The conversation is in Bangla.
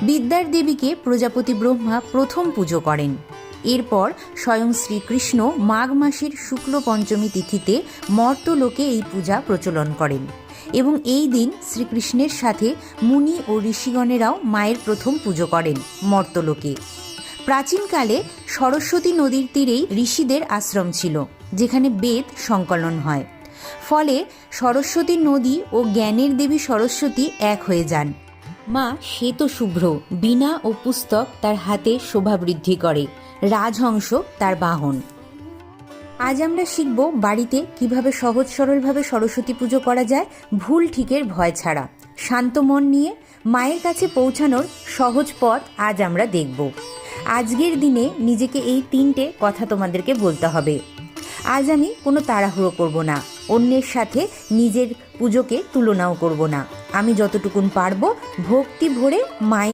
বিদ্যার দেবীকে প্রজাপতি ব্রহ্মা প্রথম পুজো করেন। এরপর স্বয়ং শ্রীকৃষ্ণ মাঘ মাসের শুক্ল পঞ্চমী তিথিতে মর্তলোকে এই পূজা প্রচলন করেন এবং এই দিন শ্রীকৃষ্ণের সাথে মুনি ও ঋষিগণেরাও মায়ের প্রথম পুজো করেন মর্তলোকে। প্রাচীনকালে সরস্বতী নদীর তীরেই ঋষিদের আশ্রম ছিল, যেখানে বেদ সংকলন হয়। ফলে সরস্বতী নদী ও জ্ঞানের দেবী সরস্বতী এক হয়ে যান। মা শ্বেত শুভ্র, বীণা ও পুস্তক তার হাতে শোভা বৃদ্ধি করে, রাজহংস তার বাহন। আজ আমরা শিখব বাড়িতে কিভাবে সহজ সরলভাবে সরস্বতী পুজো করা যায়, ভুল ঠিকের ভয় ছাড়া। শান্ত মন নিয়ে মায়ের কাছে পৌঁছানোর সহজ পথ আজ আমরা দেখব। আজকের দিনে নিজেকে এই 3টে কথা তোমাদেরকে বলতে হবে। আজ আমি কোনো তাড়াহুড়ো করব না, অন্যের সাথে নিজের পুজোকে তুলনাও করব না। আমি যতটুকুন পারবো ভক্তি ভরে মায়ের